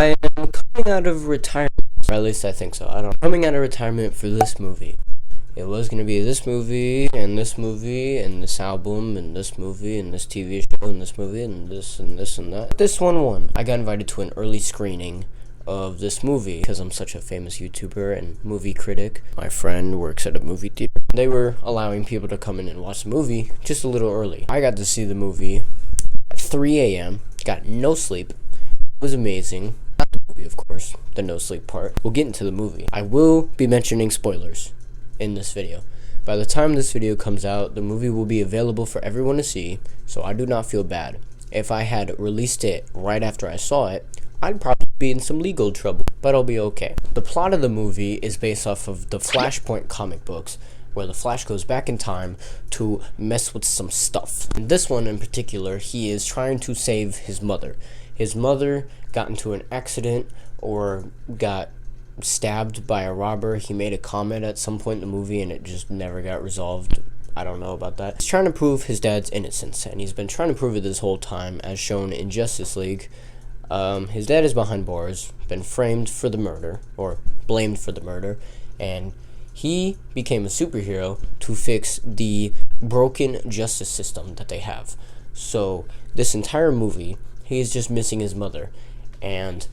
I am coming out of retirement, or at least I think so. I don't know. Coming out of retirement for this movie. It was gonna be this movie, and this movie, and this album, and this movie, and this TV show, and this movie, and this, and this, and that. This one won. I got invited to an early screening of this movie because I'm such a famous YouTuber and movie critic. My friend works at a movie theater. They were allowing people to come in and watch the movie just a little early. I got to see the movie at 3 a.m. Got no sleep. It was amazing. Not the movie, of course. The no sleep part. We'll get into the movie. I will be mentioning spoilers in this video. By the time this video comes out, the movie will be available for everyone to see, so I do not feel bad. If I had released it right after I saw it, I'd probably be in some legal trouble, but I'll be okay. The plot of the movie is based off of the Flashpoint comic books, where the Flash goes back in time to mess with some stuff. In this one in particular, he is trying to save his mother. His mother got into an accident or got stabbed by a robber. He made a comment at some point in the movie and it just never got resolved. I don't know about that. He's trying to prove his dad's innocence, and he's been trying to prove it this whole time, as shown in Justice League. His dad is behind bars, been framed for the murder, or blamed for the murder, and he became a superhero to fix the broken justice system that they have. So this entire movie, he is just missing his mother, and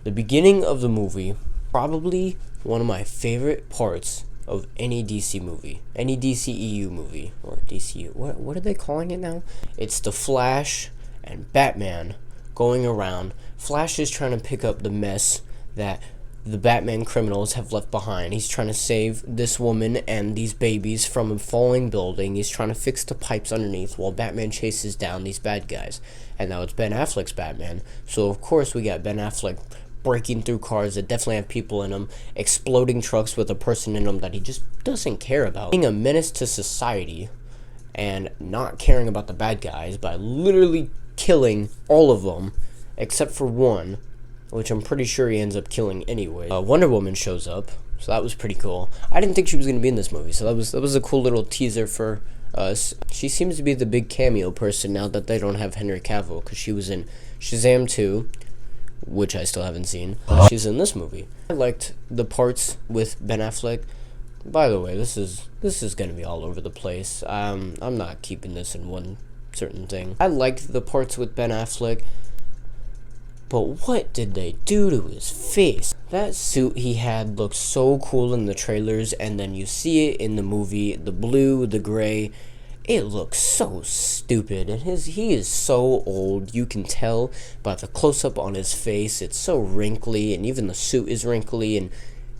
the beginning of the movie, probably one of my favorite parts of any DC movie, any DCEU movie, or DCU, what are they calling it now? It's the Flash and Batman going around. Flash is trying to pick up the mess that the Batman criminals have left behind. He's trying to save this woman and these babies from a falling building. He's trying to fix the pipes underneath while Batman chases down these bad guys. And now it's Ben Affleck's Batman, so of course we got Ben Affleck breaking through cars that definitely have people in them, exploding trucks with a person in them that he just doesn't care about, being a menace to society and not caring about the bad guys by literally killing all of them except for one, which I'm pretty sure he ends up killing anyway. Wonder Woman shows up, so that was pretty cool. I didn't think she was going to be in this movie, so that was a cool little teaser for us. She seems to be the big cameo person now that they don't have Henry Cavill, because she was in Shazam 2, which I still haven't seen. She's in this movie. I liked the parts with Ben Affleck. By the way, this is gonna be all over the place. I'm not keeping this in one certain thing. I liked the parts with Ben Affleck, but what did they do to his face? That suit he had looked so cool in the trailers, and then you see it in the movie, the blue, the gray. It looks so stupid, and he is so old. You can tell by the close-up on his face. It's so wrinkly, and even the suit is wrinkly, and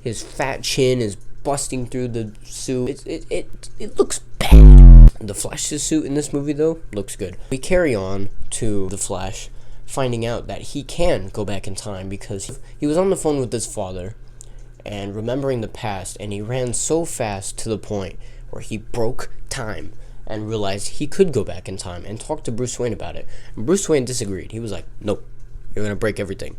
his fat chin is busting through the suit. It looks bad. The Flash's suit in this movie, though, looks good. We carry on to the Flash finding out that he can go back in time because he was on the phone with his father and remembering the past, and he ran so fast to the point where he broke time and realized he could go back in time and talk to Bruce Wayne about it. And Bruce Wayne disagreed. He was like, nope, you're going to break everything.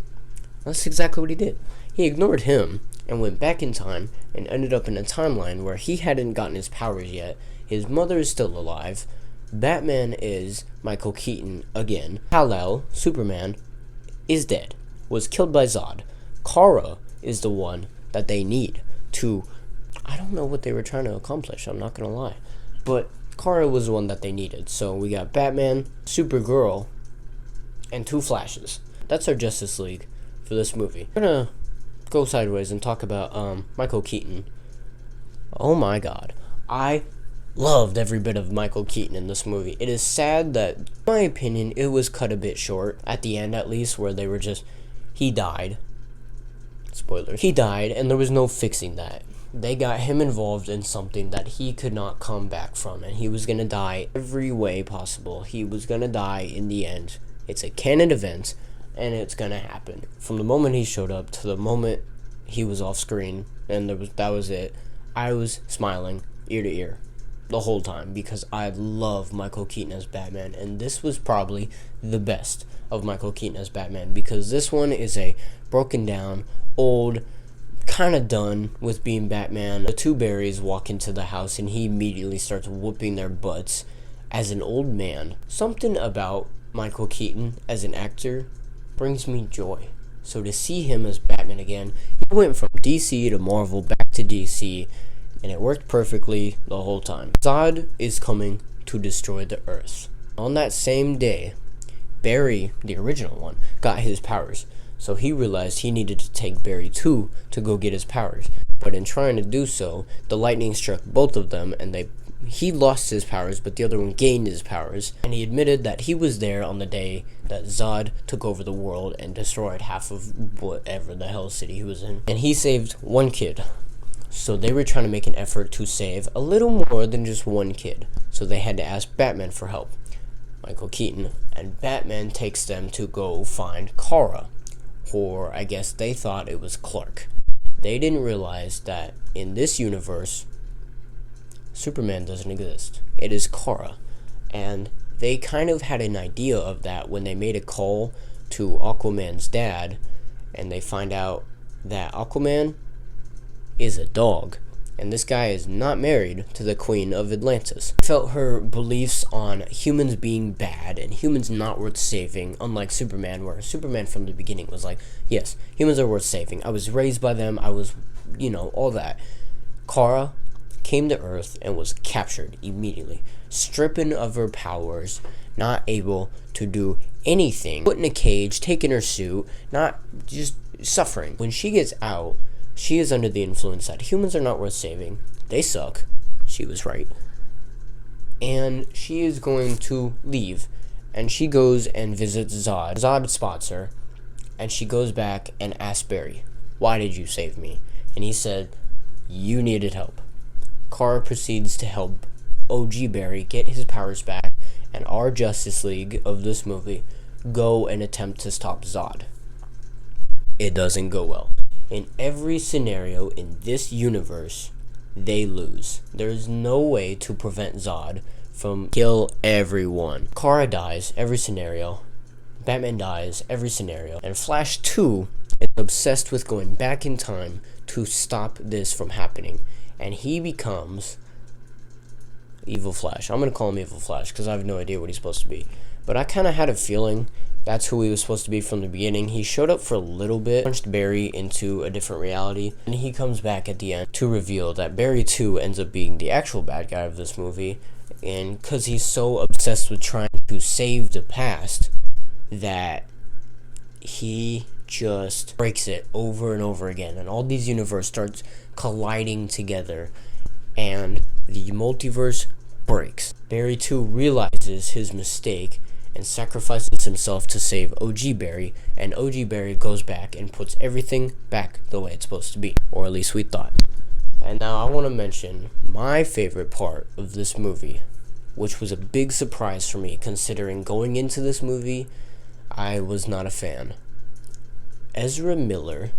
That's exactly what he did. He ignored him and went back in time and ended up in a timeline where he hadn't gotten his powers yet. His mother is still alive. Batman is Michael Keaton again. Kal-El, Superman, is dead. Was killed by Zod. Kara is the one that they need to... I don't know what they were trying to accomplish, I'm not going to lie. But Kara was the one that they needed. So we got Batman, Supergirl, and 2 Flashes. That's our Justice League for this movie. We're gonna go sideways and talk about Michael Keaton. Oh my god. I loved every bit of Michael Keaton in this movie. It is sad that, in my opinion, it was cut a bit short. At the end, at least, where they were just... He died. Spoilers. He died, and there was no fixing that. They got him involved in something that he could not come back from, and he was gonna die every way possible. He was gonna die in the end. It's a canon event, and it's gonna happen. From the moment he showed up to the moment he was off screen, and that was it, I was smiling ear to ear the whole time because I love Michael Keaton as Batman, and this was probably the best of Michael Keaton as Batman because this one is a broken down, old, kind of done with being Batman. The 2 Barrys walk into the house and he immediately starts whooping their butts as an old man. Something about Michael Keaton as an actor brings me joy. So to see him as Batman again, he went from DC to Marvel back to DC, and it worked perfectly the whole time. Zod is coming to destroy the Earth. On that same day, Barry, the original one, got his powers. So he realized he needed to take Barry too to go get his powers. But in trying to do so, the lightning struck both of them, and he lost his powers, but the other one gained his powers. And he admitted that he was there on the day that Zod took over the world and destroyed half of whatever the hell city he was in. And he saved one kid. So they were trying to make an effort to save a little more than just one kid. So they had to ask Batman for help, Michael Keaton. And Batman takes them to go find Kara. Or I guess they thought it was Clark. They didn't realize that in this universe, Superman doesn't exist. It is Kara. And they kind of had an idea of that when they made a call to Aquaman's dad, and they find out that Aquaman is a dog, and this guy is not married to the Queen of Atlantis. I felt her beliefs on humans being bad and humans not worth saving, unlike Superman, where Superman from the beginning was like, yes, humans are worth saving. I was raised by them. I was, all that. Kara came to Earth and was captured immediately, stripping of her powers, not able to do anything, put in a cage, taking her suit, not just suffering. When she gets out, she is under the influence that humans are not worth saving. They suck. She was right. And she is going to leave. And she goes and visits Zod. Zod spots her. And she goes back and asks Barry, why did you save me? And he said, you needed help. Kara proceeds to help OG Barry get his powers back. And our Justice League of this movie go and attempt to stop Zod. It doesn't go well. In every scenario in this universe, they lose. There's no way to prevent Zod from kill everyone. Kara dies every scenario. Batman dies every scenario. And Flash 2 is obsessed with going back in time to stop this from happening. And he becomes Evil Flash. I'm going to call him Evil Flash because I have no idea what he's supposed to be. But I kind of had a feeling that's who he was supposed to be from the beginning. He showed up for a little bit, punched Barry into a different reality, and he comes back at the end to reveal that Barry 2 ends up being the actual bad guy of this movie. And because he's so obsessed with trying to save the past that he just breaks it over and over again. And all these universes starts colliding together, and the multiverse breaks. Barry 2 realizes his mistake and sacrifices himself to save OG Barry, and OG Barry goes back and puts everything back the way it's supposed to be, or at least we thought. And now I want to mention my favorite part of this movie, which was a big surprise for me considering going into this movie, I was not a fan. Ezra Miller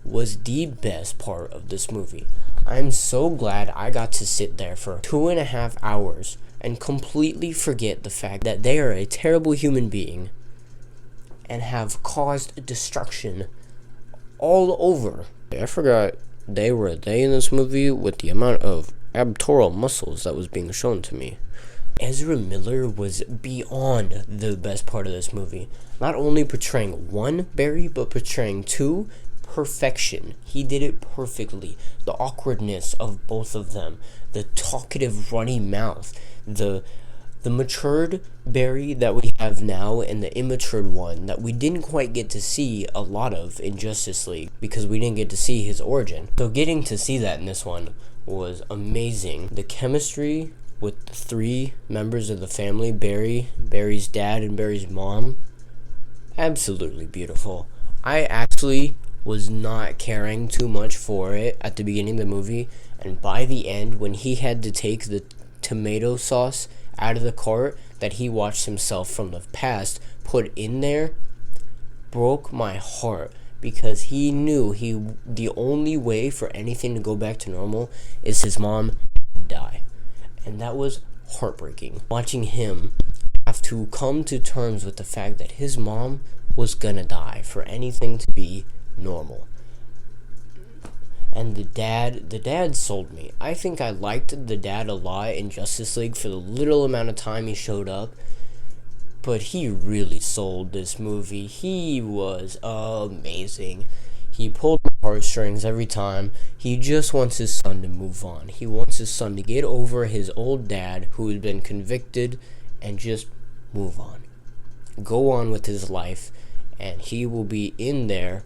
was the best part of this movie. I'm so glad I got to sit there for 2.5 hours and completely forget the fact that they are a terrible human being and have caused destruction all over. I forgot they were they in this movie with the amount of abdominal muscles that was being shown to me. Ezra Miller was beyond the best part of this movie. Not only portraying one Barry, but portraying two perfection. He did it perfectly. The awkwardness of both of them, the talkative runny mouth, the matured Barry that we have now, and the immatured one that we didn't quite get to see a lot of in Justice League because we didn't get to see his origin. So getting to see that in this one was amazing. The chemistry with the three members of the family, Barry's dad, and Barry's mom, absolutely beautiful. I actually was not caring too much for it at the beginning of the movie, and by the end, when he had to take the tomato sauce out of the cart that he watched himself from the past put in there, broke my heart, because he knew the only way for anything to go back to normal is his mom die. And that was heartbreaking, watching him have to come to terms with the fact that his mom was gonna die for anything to be normal. And the dad sold me. I think I liked the dad a lot in Justice League for the little amount of time he showed up. but he really sold this movie. He was amazing. He pulled my heartstrings every time. He just wants his son to move on. He wants his son to get over his old dad who had been convicted and just move on. Go on with his life, and he will be in there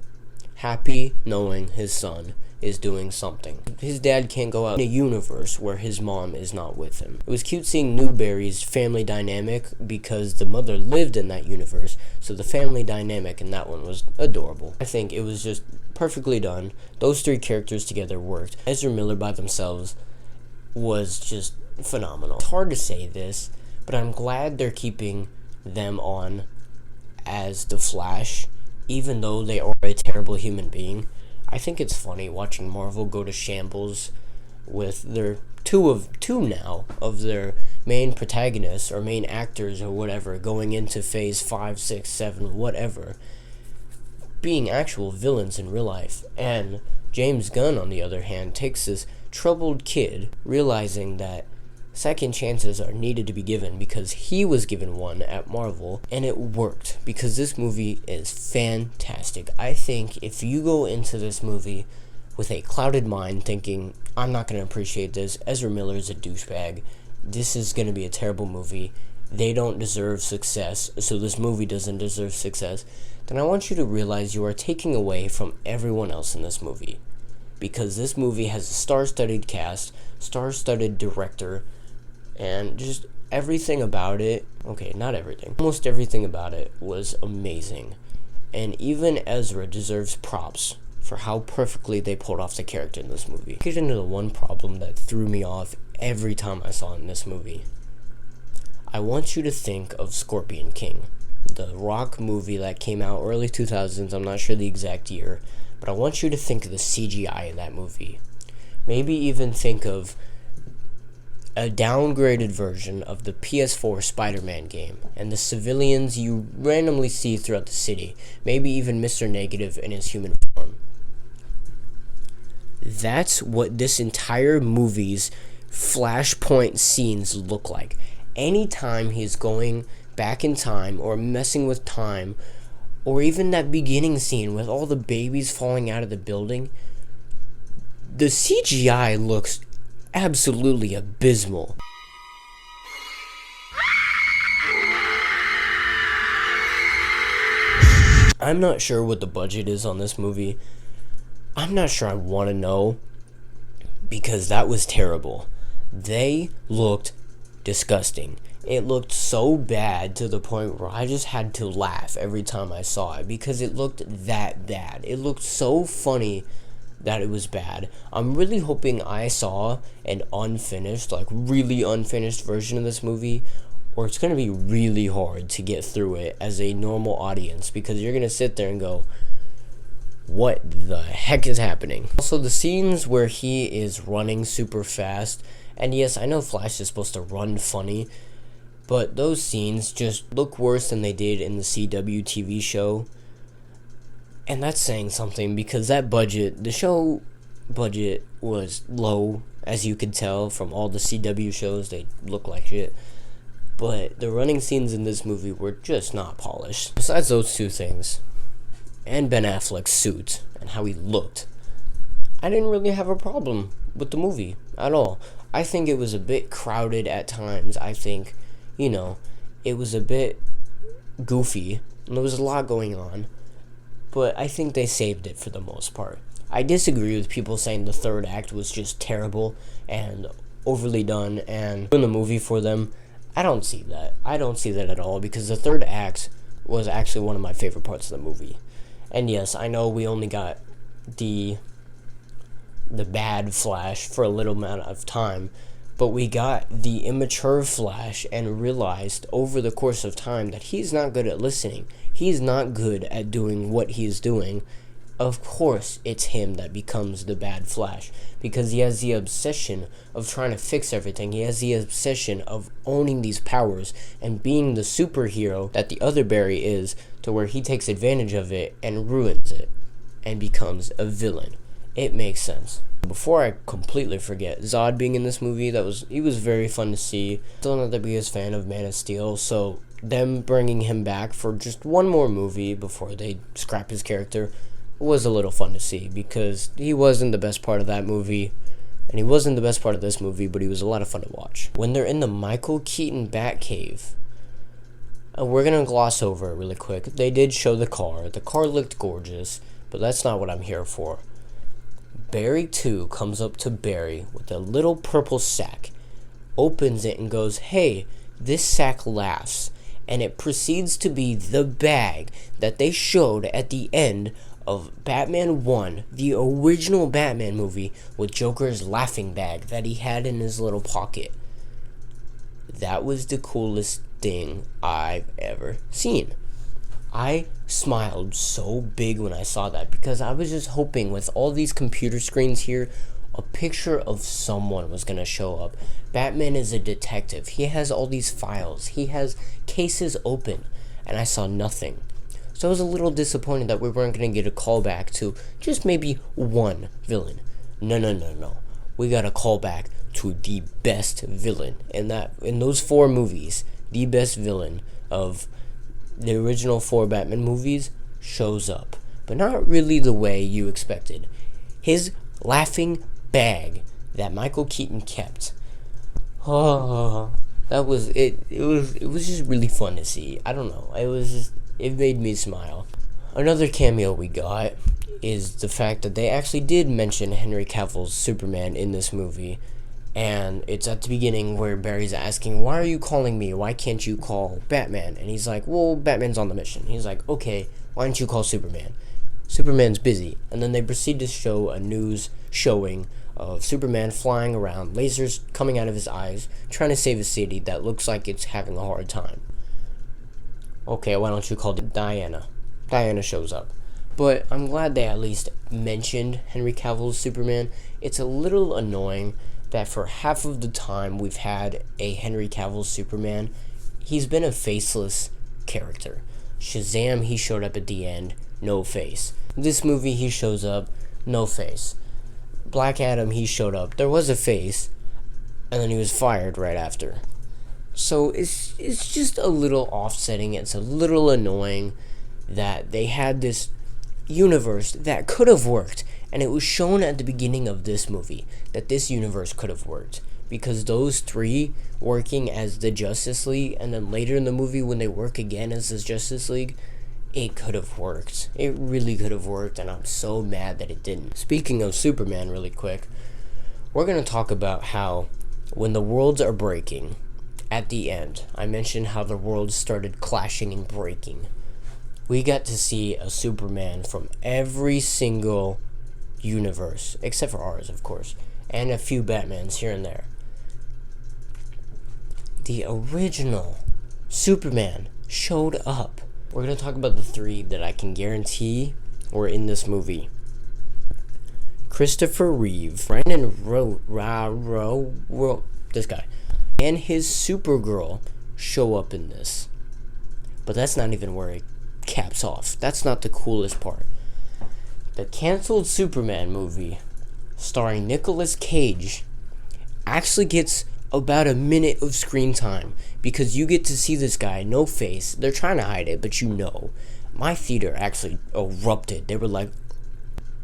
happy knowing his son is doing something. His dad can't go out in a universe where his mom is not with him. It was cute seeing Newberry's family dynamic because the mother lived in that universe, so the family dynamic in that one was adorable. I think it was just perfectly done. Those three characters together worked. Ezra Miller by themselves was just phenomenal. It's hard to say this, but I'm glad they're keeping them on as the Flash, even though they are a terrible human being. I think it's funny watching Marvel go to shambles with their two now of their main protagonists or main actors or whatever going into phase 5, 6, 7, whatever, being actual villains in real life. And James Gunn, on the other hand, takes this troubled kid realizing that second chances are needed to be given because he was given one at Marvel, and it worked because this movie is fantastic. I think if you go into this movie with a clouded mind thinking, I'm not going to appreciate this, Ezra Miller is a douchebag, this is going to be a terrible movie, they don't deserve success, so this movie doesn't deserve success, then I want you to realize you are taking away from everyone else in this movie. Because this movie has a star-studded cast, star-studded director, and just everything about it, okay, not everything, almost everything about it was amazing. And even Ezra deserves props for how perfectly they pulled off the character in this movie. Get into the one problem that threw me off every time I saw it in this movie. I want you to think of Scorpion King, the Rock movie that came out early 2000s, I'm not sure the exact year, but I want you to think of the CGI in that movie. Maybe even think of a downgraded version of the PS4 Spider-Man game and the civilians you randomly see throughout the city, maybe even Mr. Negative in his human form. That's what this entire movie's flashpoint scenes look like. Anytime he's going back in time or messing with time, or even that beginning scene with all the babies falling out of the building, the CGI looks absolutely abysmal. I'm not sure what the budget is on this movie. I'm not sure I want to know, because that was terrible. They looked disgusting. It looked so bad to the point where I just had to laugh every time I saw it because it looked that bad. It looked so funny that it was bad. I'm really hoping I saw an unfinished, like really unfinished version of this movie, or it's going to be really hard to get through it as a normal audience because you're going to sit there and go, what the heck is happening? Also, the scenes where he is running super fast, and yes, I know Flash is supposed to run funny, but those scenes just look worse than they did in the CW TV show. And that's saying something because that budget, the show budget was low, as you could tell from all the CW shows. They look like shit. But the running scenes in this movie were just not polished. Besides those two things, and Ben Affleck's suit and how he looked, I didn't really have a problem with the movie at all. I think it was a bit crowded at times. I think, it was a bit goofy, and there was a lot going on. But I think they saved it for the most part. I disagree with people saying the third act was just terrible and overly done and ruined the movie for them. I don't see that. I don't see that at all because the third act was actually one of my favorite parts of the movie. And yes, I know we only got the bad Flash for a little amount of time, but we got the immature Flash and realized over the course of time that he's not good at listening. He's not good at doing what he's doing. Of course, it's him that becomes the bad Flash because he has the obsession of trying to fix everything. He has the obsession of owning these powers and being the superhero that the other Barry is, to where he takes advantage of it and ruins it and becomes a villain. It makes sense. Before I completely forget, Zod being in this movie, he was very fun to see. Still not the biggest fan of Man of Steel, so them bringing him back for just one more movie before they scrap his character was a little fun to see, because he wasn't the best part of that movie, and he wasn't the best part of this movie, but he was a lot of fun to watch. When they're in the Michael Keaton Batcave, we're gonna gloss over it really quick. They did show the car. The car looked gorgeous, but that's not what I'm here for. Barry 2 comes up to Barry with a little purple sack, opens it and goes, "Hey, this sack laughs," and it proceeds to be the bag that they showed at the end of Batman 1, the original Batman movie, with Joker's laughing bag that he had in his little pocket. That was the coolest thing I've ever seen. I smiled so big when I saw that, because I was just hoping, with all these computer screens here, a picture of someone was going to show up. Batman is a detective. He has all these files. He has cases open, and I saw nothing. So I was a little disappointed that we weren't going to get a callback to just maybe one villain. No. We got a callback to the best villain. And in those 4 movies, the best villain of the original 4 Batman movies shows up. But not really the way you expected. His laughing bag that Michael Keaton kept. That was it. It was just really fun to see. I don't know. It made me smile. Another cameo we got is the fact that they actually did mention Henry Cavill's Superman in this movie. And it's at the beginning where Barry's asking, "Why are you calling me? Why can't you call Batman?" And he's like, "Well, Batman's on the mission." He's like, "Okay, why don't you call Superman? Superman's busy." And then they proceed to show a news showing of Superman flying around, lasers coming out of his eyes, trying to save a city that looks like it's having a hard time. Okay, why don't you call Diana? Diana shows up. But I'm glad they at least mentioned Henry Cavill's Superman. It's a little annoying that for half of the time we've had a Henry Cavill Superman, he's been a faceless character. Shazam, he showed up at the end, no face. This movie, he shows up, no face. Black Adam, he showed up, there was a face, and then he was fired right after. So it's just a little offsetting. It's a little annoying that they had this universe that could have worked, and it was shown at the beginning of this movie that this universe could have worked, because those 3 working as the Justice League, and then later in the movie when they work again as the Justice League, it could have worked. It really could have worked, and I'm so mad that it didn't. Speaking of Superman really quick, we're going to talk about how when the worlds are breaking, at the end, I mentioned how the worlds started clashing and breaking. We got to see a Superman from every single universe, except for ours, of course, and a few Batmans here and there. The original Superman showed up. We're going to talk about the 3 that I can guarantee were in this movie. Christopher Reeve, Brandon this guy, and his Supergirl show up in this. But that's not even where it caps off. That's not the coolest part. The canceled Superman movie, starring Nicolas Cage, actually gets about a minute of screen time, because you get to see this guy, no face. They're trying to hide it, but you know. My theater actually erupted. They were like,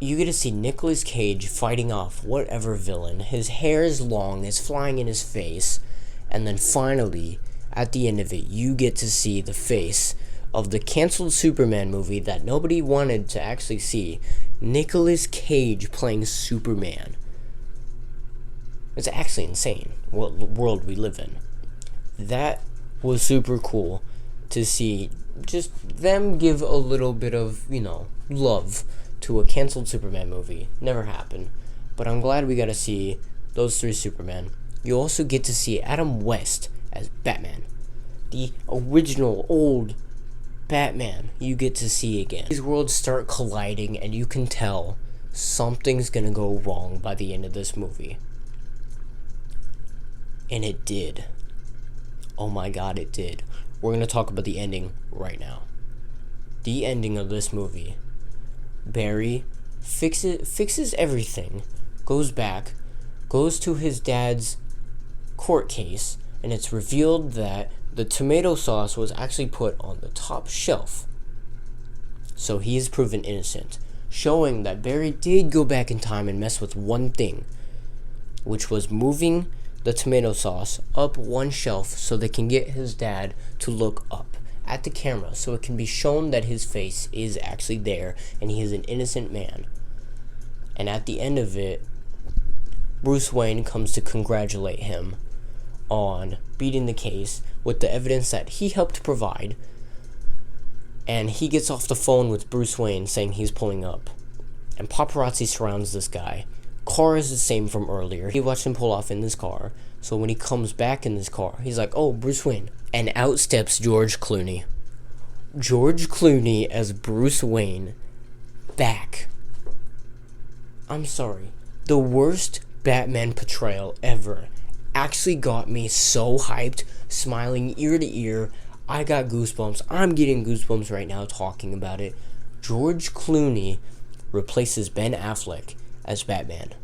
you get to see Nicolas Cage fighting off whatever villain. His hair is long, it's flying in his face, and then finally, at the end of it, you get to see the face of the canceled Superman movie that nobody wanted to actually see. Nicolas Cage playing Superman. It's actually insane what world we live in. That was super cool to see, just them give a little bit of, love to a canceled Superman movie. Never happened. But I'm glad we got to see those 3 Supermen. You also get to see Adam West as Batman. The original old Batman you get to see again. These worlds start colliding, and you can tell something's gonna go wrong by the end of this movie. And it did. Oh my god, it did. We're gonna talk about the ending right now. The ending of this movie. Barry fixes everything, goes back, goes to his dad's court case, and it's revealed that the tomato sauce was actually put on the top shelf. So he is proven innocent, showing that Barry did go back in time and mess with one thing, which was moving the tomato sauce up one shelf so they can get his dad to look up at the camera so it can be shown that his face is actually there and he is an innocent man. And at the end of it, Bruce Wayne comes to congratulate him on beating the case with the evidence that he helped provide. And he gets off the phone with Bruce Wayne saying he's pulling up. And paparazzi surrounds this guy. Car is the same from earlier. He watched him pull off in this car. So when he comes back in this car, he's like, oh, Bruce Wayne. And out steps George Clooney. George Clooney as Bruce Wayne. Back. I'm sorry. The worst Batman portrayal ever. Actually got me so hyped, smiling ear to ear. I got goosebumps. I'm getting goosebumps right now talking about it. George Clooney replaces Ben Affleck as Batman.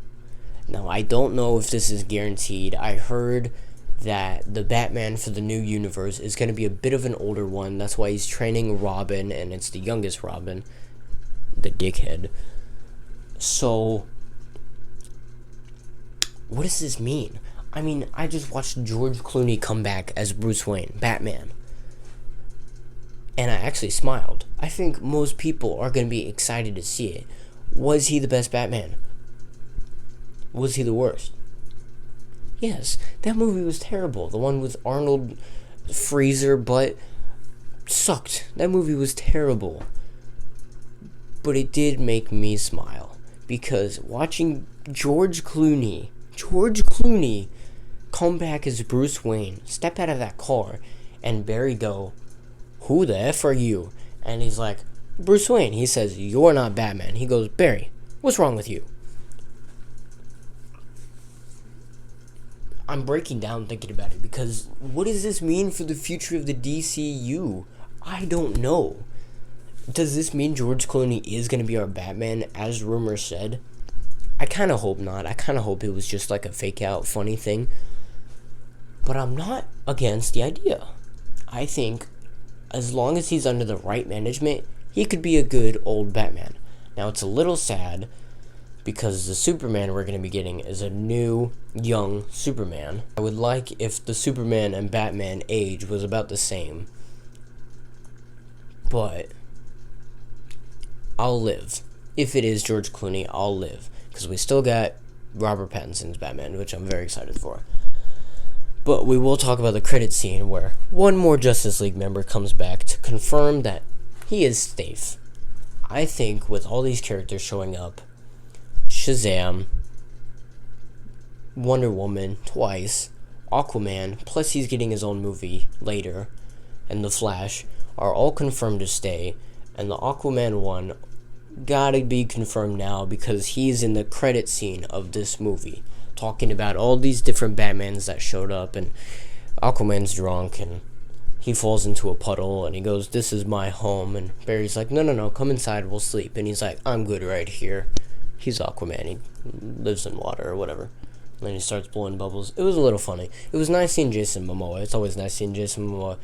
Now, I don't know if this is guaranteed. I heard that the Batman for the new universe is going to be a bit of an older one. That's why he's training Robin, and it's the youngest Robin, the dickhead. So, what does this mean? I mean, I just watched George Clooney come back as Bruce Wayne, Batman. And I actually smiled. I think most people are going to be excited to see it. Was he the best Batman? Was he the worst? Yes, that movie was terrible. The one with Arnold Freezer butt sucked. That movie was terrible. But it did make me smile. Because watching George Clooney come back as Bruce Wayne, step out of that car, and Barry go, who the F are you? And he's like, Bruce Wayne. He says, you're not Batman. He goes, Barry, what's wrong with you? I'm breaking down thinking about it because what does this mean for the future of the DCU? I don't know. Does this mean George Clooney is going to be our Batman, as rumors said? I kind of hope not. I kind of hope it was just like a fake out funny thing. But I'm not against the idea. I think as long as he's under the right management, he could be a good old Batman. Now, it's a little sad because the Superman we're going to be getting is a new, young Superman. I would like if the Superman and Batman age was about the same. But I'll live. If it is George Clooney, I'll live. Because we still got Robert Pattinson's Batman, which I'm very excited for. But we will talk about the credit scene where one more Justice League member comes back to confirm that he is safe. I think with all these characters showing up, Shazam, Wonder Woman twice, Aquaman, plus he's getting his own movie later, and The Flash are all confirmed to stay, and the Aquaman one gotta be confirmed now because he's in the credit scene of this movie, talking about all these different Batmans that showed up, and Aquaman's drunk, and he falls into a puddle, and he goes, this is my home, and Barry's like, no, come inside, we'll sleep, and he's like, I'm good right here. He's Aquaman, he lives in water or whatever. And then he starts blowing bubbles. It was a little funny. It was nice seeing Jason Momoa. It's always nice seeing Jason Momoa.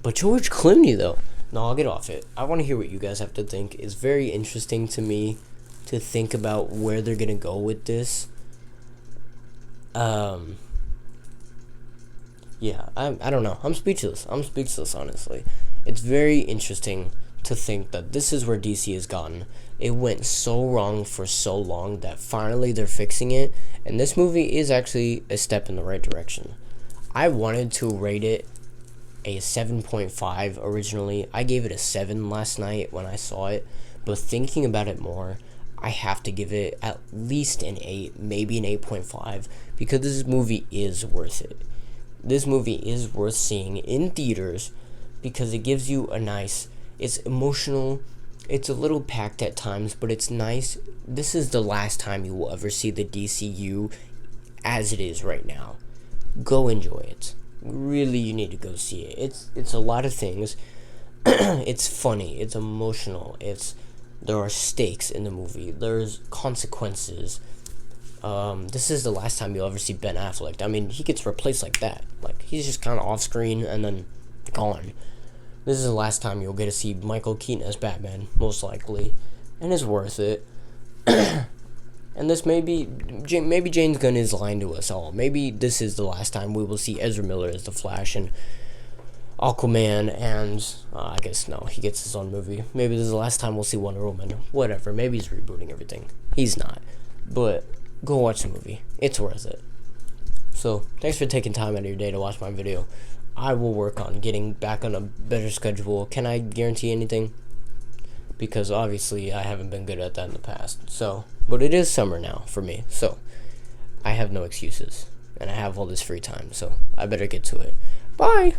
But George Clooney, though. No, I'll get off it. I want to hear what you guys have to think. It's very interesting to me to think about where they're going to go with this. Yeah, I don't know. I'm speechless, honestly. It's very interesting to think that this is where DC has gotten. It went so wrong for so long that finally they're fixing it, and this movie is actually a step in the right direction. I wanted to rate it a 7.5 originally. I gave it a 7 last night when I saw it, but thinking about it more, I have to give it at least an 8, maybe an 8.5, because this movie is worth it. This movie is worth seeing in theaters because it gives you a nice, it's emotional, it's a little packed at times, but it's nice. This is the last time you will ever see the DCU as it is right now. Go enjoy it. Really, you need to go see it. It's a lot of things. It's funny, it's emotional, there are stakes in the movie, there's consequences. this is the last time you'll ever see Ben Affleck. I mean, he gets replaced like that. Like, he's just kind of off screen and then gone. This is the last time you'll get to see Michael Keaton as Batman, most likely, and it's worth it. And this maybe James Gunn is lying to us all. Maybe this is the last time we will see Ezra Miller as the Flash and Aquaman, and I guess no, he gets his own movie. Maybe this is the last time we'll see Wonder Woman. Whatever. Maybe he's rebooting everything. He's not, but go watch the movie. It's worth it. So thanks for taking time out of your day to watch my video. I will work on getting back on a better schedule. Can I guarantee anything? Because obviously I haven't been good at that in the past. So, but it is summer now for me. So, I have no excuses. And I have all this free time. So, I better get to it. Bye!